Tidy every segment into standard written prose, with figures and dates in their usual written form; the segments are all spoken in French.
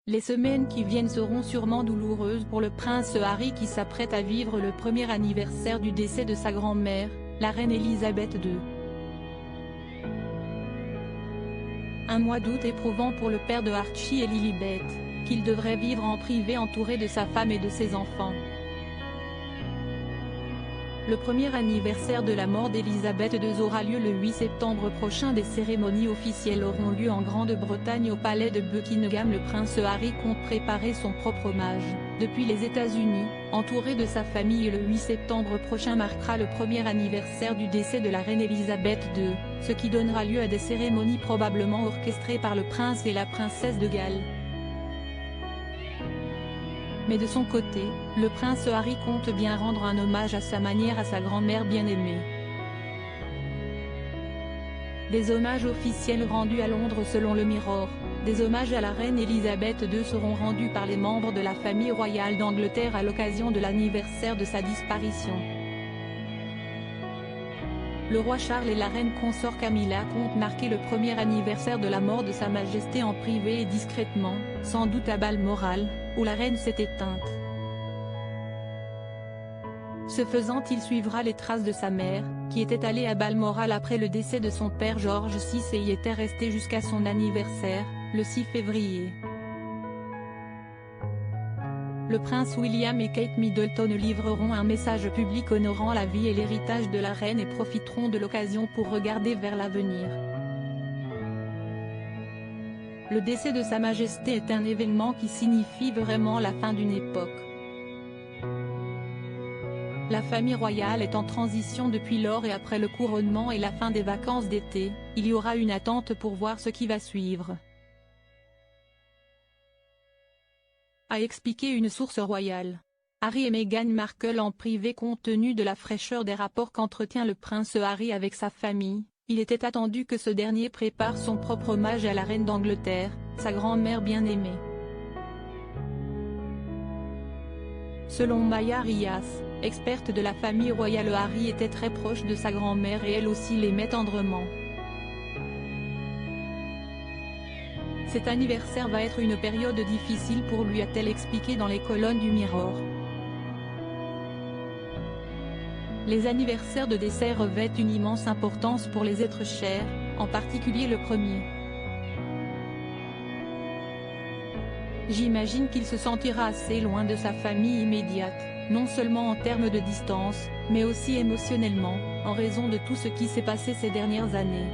Les semaines qui viennent seront sûrement douloureuses pour le prince Harry qui s'apprête à vivre le premier anniversaire du décès de sa grand-mère, la reine Elisabeth II. Un mois d'août éprouvant pour le père de Archie et Lilibet, qu'il devrait vivre en privé entouré de sa femme et de ses enfants. Le premier anniversaire de la mort d'Elisabeth II aura lieu le 8 septembre prochain. Des cérémonies officielles auront lieu en Grande-Bretagne au palais de Buckingham. Le prince Harry compte préparer son propre hommage, depuis les États-Unis, entouré de sa famille. Le 8 septembre prochain marquera le premier anniversaire du décès de la reine Elisabeth II, ce qui donnera lieu à des cérémonies probablement orchestrées par le prince et la princesse de Galles. Mais de son côté, le prince Harry compte bien rendre un hommage à sa manière à sa grand-mère bien-aimée. Des hommages officiels rendus à Londres selon le Mirror. Des hommages à la reine Elisabeth II seront rendus par les membres de la famille royale d'Angleterre à l'occasion de l'anniversaire de sa disparition. Le roi Charles et la reine consort Camilla comptent marquer le premier anniversaire de la mort de Sa Majesté en privé et discrètement, sans doute à Balmoral, où la reine s'est éteinte. Ce faisant, il suivra les traces de sa mère, qui était allée à Balmoral après le décès de son père George VI et y était restée jusqu'à son anniversaire, le 6 février. Le prince William et Kate Middleton livreront un message public honorant la vie et l'héritage de la reine et profiteront de l'occasion pour regarder vers l'avenir. Le décès de Sa Majesté est un événement qui signifie vraiment la fin d'une époque. La famille royale est en transition depuis lors et après le couronnement et la fin des vacances d'été, il y aura une attente pour voir ce qui va suivre. A expliqué une source royale. Harry et Meghan Markle en privé. Compte tenu de la fraîcheur des rapports qu'entretient le prince Harry avec sa famille, il était attendu que ce dernier prépare son propre hommage à la reine d'Angleterre, sa grand-mère bien-aimée. Selon Maya Rias, experte de la famille royale, Harry était très proche de sa grand-mère et elle aussi l'aimait tendrement. Cet anniversaire va être une période difficile pour lui, a-t-elle expliqué dans les colonnes du Mirror. Les anniversaires de décès revêtent une immense importance pour les êtres chers, en particulier le premier. J'imagine qu'il se sentira assez loin de sa famille immédiate, non seulement en termes de distance, mais aussi émotionnellement, en raison de tout ce qui s'est passé ces dernières années.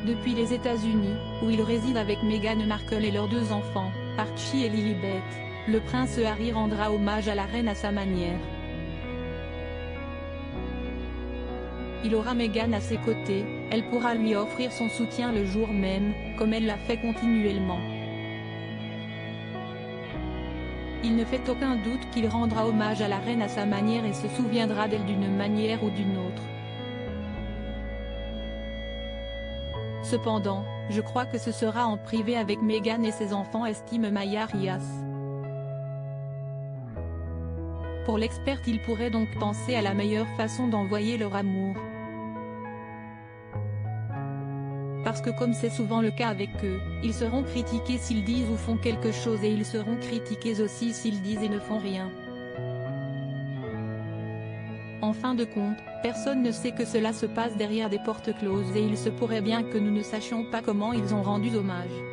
Depuis les États-Unis, où il réside avec Meghan Markle et leurs deux enfants, Archie et Lilibet, le prince Harry rendra hommage à la reine à sa manière. Il aura Meghan à ses côtés, elle pourra lui offrir son soutien le jour même, comme elle l'a fait continuellement. Il ne fait aucun doute qu'il rendra hommage à la reine à sa manière et se souviendra d'elle d'une manière ou d'une autre. Cependant, je crois que ce sera en privé avec Meghan et ses enfants, estime Maya Rias. Pour l'experte, il pourrait donc penser à la meilleure façon d'envoyer leur amour. Parce que comme c'est souvent le cas avec eux, ils seront critiqués s'ils disent ou font quelque chose et ils seront critiqués aussi s'ils disent et ne font rien. En fin de compte, personne ne sait que cela se passe derrière des portes closes et il se pourrait bien que nous ne sachions pas comment ils ont rendu hommage.